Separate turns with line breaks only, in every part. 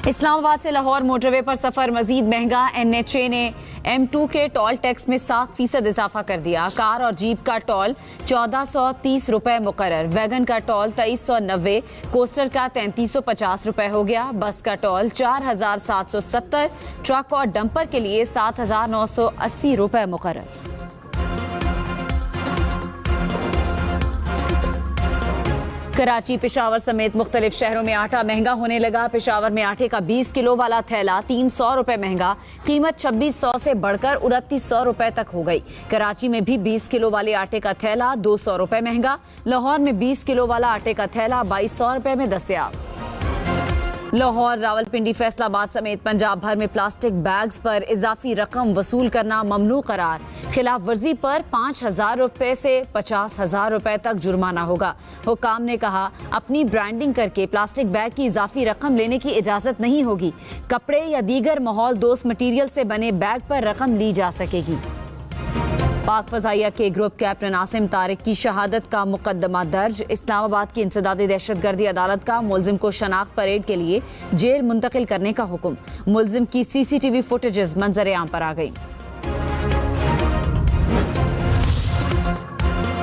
इस्लामाबाद से लाहौर मोटरवे पर सफर मजीद महंगा। NHA ने M2 के टोल टैक्स में 7% इजाफा कर दिया। कार और जीप का टोल 1430 रुपए मुकर्रर, वैगन का टोल 2390, कोस्टर का 3350 रुपए हो गया। बस का टोल 4770, ट्रक और डंपर के लिए 7980 रुपए मुकर्रर। कराची, पेशावर समेत मुख्तलिफ शहरों में आटा महंगा होने लगा। पेशावर में आटे का 20 किलो वाला थैला 300 रुपए महंगा, कीमत 2600 से बढ़कर 2900 रुपए तक हो गई। कराची में भी 20 किलो वाले आटे का थैला 200 रुपए महंगा। लाहौर में 20 किलो वाला आटे का थैला 2200 रुपए में दस्तयाब। लाहौर, रावलपिंडी, फैसलाबाद समेत पंजाब भर में प्लास्टिक बैग्स पर इजाफी रकम वसूल करना ममनू करार। खिलाफ वर्जी पर 5000 रुपए से 50,000 रुपए तक जुर्माना होगा। हुकाम ने कहा, अपनी ब्रांडिंग करके प्लास्टिक बैग की इजाफी रकम लेने की इजाजत नहीं होगी। कपड़े या दीगर माहौल दोस्त मटीरियल से बने बैग पर रकम ली जा सकेगी। पाक फजाइया के ग्रुप कैप्टन आसिम तारिक की शहादत का मुकदमा दर्ज। इस्लामाबाद की इंसदादी दहशतगर्दी अदालत का मुलजिम को शनाख्त परेड के लिए जेल मुंतकिल करने का हुक्म। मुलजिम की CCTV फुटेजेस मंजर आम पर आ गई।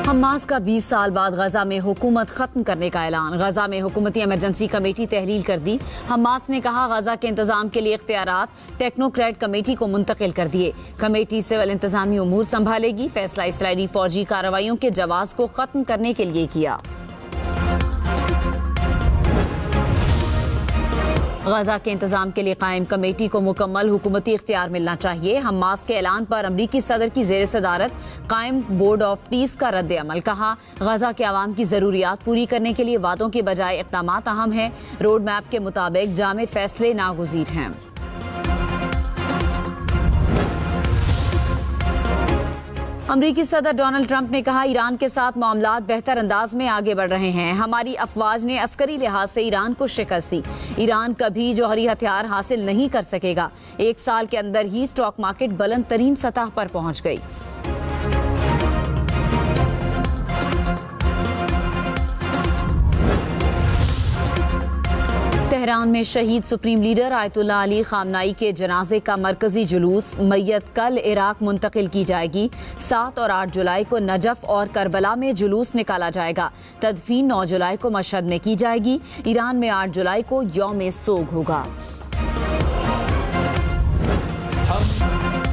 हमास का 20 साल बाद गजा में हुकूमत खत्म करने का ऐलान। गजा में हुकूमती इमरजेंसी कमेटी तहलील कर दी। हमास ने कहा, गजा के इंतजाम के लिए इख्तियारात टेक्नोक्रेट कमेटी को मुंतकिल कर दिए। कमेटी सिविल इंतजामी उमूर संभालेगी। फैसला इसराइली फौजी कार्रवाइयों के जवाज को खत्म करने के लिए किया। गजा के इंतजाम के लिए कायम कमेटी को मुकम्मल हुकूमती इख्तियार मिलना चाहिए। हमास के ऐलान पर अमरीकी सदर की जेर सदारत कायम बोर्ड ऑफ पीस का रद्द अमल। कहा, गजा के अवाम की जरूरियात पूरी करने के लिए वादों के बजाय इक़दामात अहम हैं। रोड मैप के मुताबिक जामे फैसले नागुज़ीर हैं। अमरीकी सदर डोनाल्ड ट्रंप ने कहा, ईरान के साथ मामलात बेहतर अंदाज में आगे बढ़ रहे हैं। हमारी अफवाज ने अस्करी लिहाज से ईरान को शिकस्त दी। ईरान कभी जौहरी हथियार हासिल नहीं कर सकेगा। 1 साल के अंदर ही स्टॉक मार्केट बुलंद तरीन सतह पर पहुंच गई। तेहरान में शहीद सुप्रीम लीडर आयतुल्लाह अली खामनाई के जनाजे का मरकजी जुलूस, मैयत कल इराक मुंतकिल की जाएगी। 7 और 8 जुलाई को नजफ और करबला में जुलूस निकाला जाएगा। तदफीन 9 जुलाई को मशहद में की जाएगी। ईरान में 8 जुलाई को यौम सोग होगा।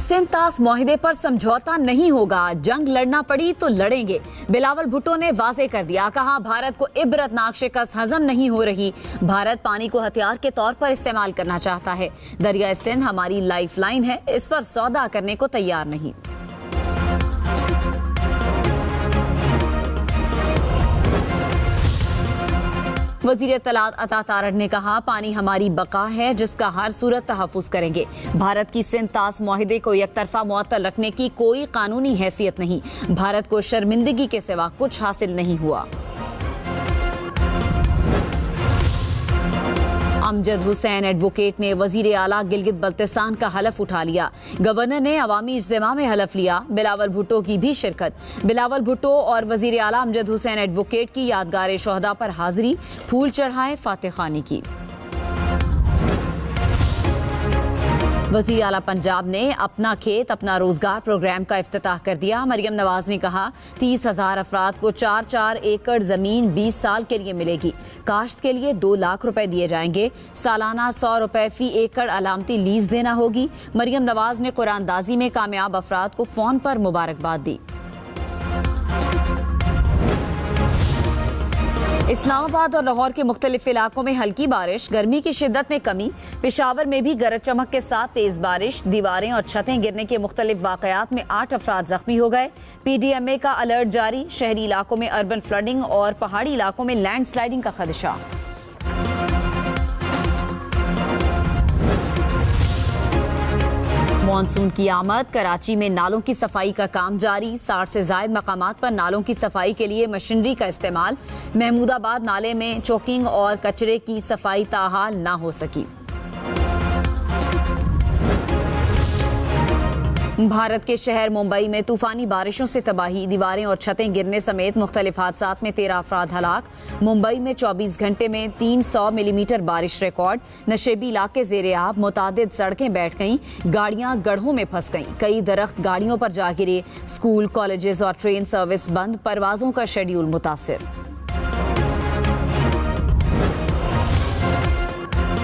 सिंध-तास मुआहिदे पर समझौता नहीं होगा, जंग लड़ना पड़ी तो लड़ेंगे। बिलावल भुट्टो ने वाजे कर दिया। कहा, भारत को इबरतनाक शिकस्त हजम नहीं हो रही। भारत पानी को हथियार के तौर पर इस्तेमाल करना चाहता है। दरिया सिंध हमारी लाइफ लाइन है, इस पर सौदा करने को तैयार नहीं। वजीर इत्तलात अता तारड़ ने कहा, पानी हमारी बका है जिसका हर सूरत तहफ़्फ़ुज़ करेंगे। भारत की सिंध-तास मुआहिदे को एकतरफा मुअत्तल रखने की कोई कानूनी हैसियत नहीं। भारत को शर्मिंदगी के सिवा कुछ हासिल नहीं हुआ। अमजद हुसैन एडवोकेट ने वजीर आला गिलगित बल्तिस्तान का हलफ उठा लिया। गवर्नर ने अवामी इज्तिमा में हलफ लिया। बिलावल भुट्टो की भी शिरकत। बिलावल भुट्टो और वजीर आला अमजद हुसैन एडवोकेट की यादगार शोहदा पर हाजिरी, फूल चढ़ाए, फातिह खानी की। वज़ीर आला पंजाब ने अपना खेत अपना रोजगार प्रोग्राम का इफ्तिताह कर दिया। मरियम नवाज ने कहा, 30,000 अफराद को 4-4 एकड़ जमीन 20 साल के लिए मिलेगी। काश्त के लिए 2 लाख रुपए दिए जाएंगे। सालाना 100 रुपए फी एकड़ अलामती लीज देना होगी। मरियम नवाज ने कुरानदाजी में कामयाब अफराद को फोन पर मुबारकबाद दी। इस्लामाबाद और लाहौर के मुख्तलिफ इलाकों में हल्की बारिश, गर्मी की शिद्दत में कमी। पेशावर में भी गरज चमक के साथ तेज बारिश, दीवारें और छतें गिरने के मुख्तलिफ वाकयात में 8 अफराद जख्मी हो गए। PDMA का अलर्ट जारी। शहरी इलाकों में अर्बन फ्लडिंग और पहाड़ी इलाकों में लैंड स्लाइडिंग का खदशा। मॉनसून की आमद। कराची में नालों की सफाई का काम जारी। 60 से ज्यादा मकामात पर नालों की सफाई के लिए मशीनरी का इस्तेमाल। महमूदाबाद नाले में चोकिंग और कचरे की सफाई ताहाल न हो सकी। भारत के शहर मुंबई में तूफानी बारिशों से तबाही, दीवारें और छतें गिरने समेत मुख्तलिफ हादसात में 13 अफराद हलाक। मुंबई में 24 घंटे में 300 मिलीमीटर बारिश रिकॉर्ड। नशेबी इलाके जेरे आब, मुतादिद सड़कें बैठ गईं, गाड़ियां गड्ढों में फंस गईं, कई दरख्त गाड़ियों पर जा गिरे। स्कूल, कॉलेजेस और ट्रेन सर्विस बंद, परवाजों का शेड्यूल मुतासिर।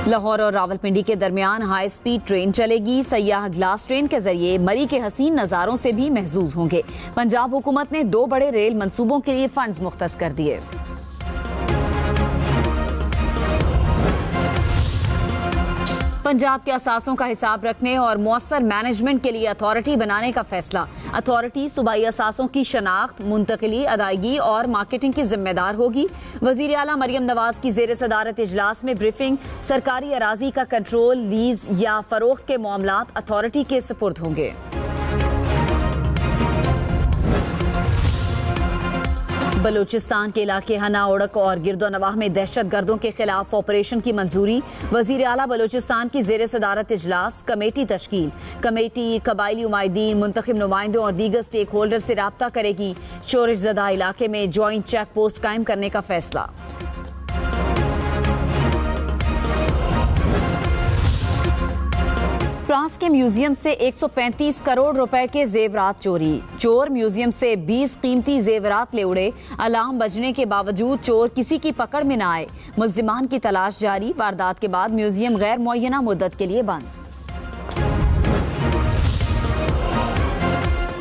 लाहौर और रावलपिंडी के दरमियान हाई स्पीड ट्रेन चलेगी। सयाह ग्लास ट्रेन के जरिए मरी के हसीन नजारों से भी महजूज होंगे। पंजाब हुकूमत ने 2 बड़े रेल मंसूबों के लिए फंड्स मुख्तस कर दिए। पंजाब के असासों का हिसाब रखने और मौसर मैनेजमेंट के लिए अथॉरिटी बनाने का फैसला। अथॉरिटी सूबाई असासों की शनाख्त, मुंतकिली, अदायगी और मार्केटिंग की जिम्मेदार होगी। वजीर आला मरियम नवाज की जेर सदारत इजलास में ब्रीफिंग। सरकारी अराजी का कंट्रोल, लीज या फरोख्त के मामलात अथॉरिटी के सुपुर्द होंगे। बलूचिस्तान के इलाके हना उड़क और गिरदोनवाह में दहशत गर्दों के खिलाफ ऑपरेशन की मंजूरी। वजीर आला बलूचिस्तान की जेर सदारत इजलास, कमेटी तश्कील। कमेटी कबायली उमायदीन, मुंतखब नुमाइंदों और दीगर स्टेक होल्डर से राब्ता करेगी। शोरश ज़दा इलाके में ज्वाइंट चेक पोस्ट कायम करने का फैसला। फ्रांस के म्यूजियम से 135 करोड़ रुपए के जेवरात चोरी। चोर म्यूजियम से 20 कीमती जेवरात ले उड़े। अलार्म बजने के बावजूद चोर किसी की पकड़ में न आए। मुल्जिमान की तलाश जारी। वारदात के बाद म्यूजियम गैर मुअय्यना मुद्दत के लिए बंद।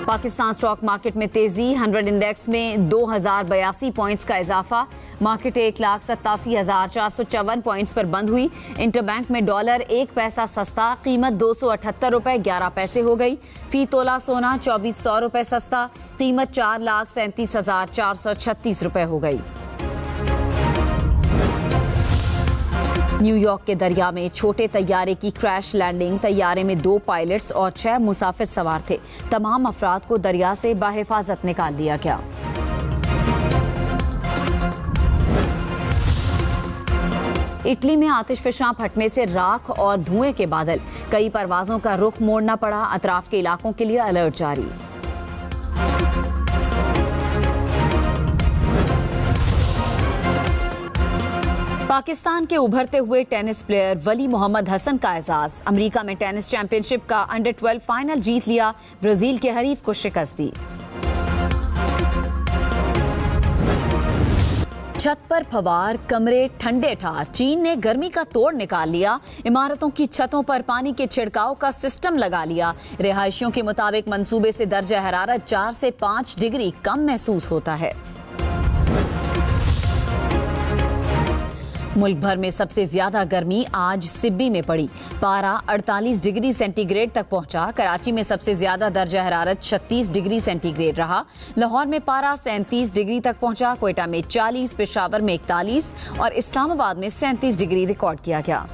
पाकिस्तान स्टॉक मार्केट में तेजी। 100 इंडेक्स में 2082 पॉइंट्स का इजाफा। मार्केट 1,87,454 पॉइंट्स पर बंद हुई। इंटरबैंक में डॉलर 1 पैसा सस्ता, कीमत 278 रुपए 11 पैसे हो गई। फी तोला सोना 2400 रुपए सस्ता, कीमत 4,37,436 रुपए हो गई। न्यूयॉर्क के दरिया में छोटे तैयारे की क्रैश लैंडिंग। तैयारे में 2 पायलट्स और 6 मुसाफिर सवार थे। तमाम अफराद को दरिया से बाहिफाजत निकाल लिया गया। इटली में आतिशफशां फटने से राख और धुएं के बादल। कई परवाजों का रुख मोड़ना पड़ा। अतराफ के इलाकों के लिए अलर्ट जारी। पाकिस्तान के उभरते हुए टेनिस प्लेयर वली मोहम्मद हसन का एजाज। अमेरिका में टेनिस चैंपियनशिप का अंडर 12 फाइनल जीत लिया। ब्राजील के हरीफ को शिकस्त दी। छत पर फवार, कमरे ठंडे ठार। चीन ने गर्मी का तोड़ निकाल लिया। इमारतों की छतों पर पानी के छिड़काव का सिस्टम लगा लिया। रिहायशियों के मुताबिक मंसूबे से दर्जा हरारत 4 से 5 डिग्री कम महसूस होता है। मुल्क भर में सबसे ज्यादा गर्मी आज सिब्बी में पड़ी। पारा 48 डिग्री सेंटीग्रेड तक पहुंचा। कराची में सबसे ज्यादा दर्जा हरारत 36 डिग्री सेंटीग्रेड रहा। लाहौर में पारा 37 डिग्री तक पहुंचा। क्वेटा में 40, पेशावर में 41 और इस्लामाबाद में 37 डिग्री रिकॉर्ड किया गया।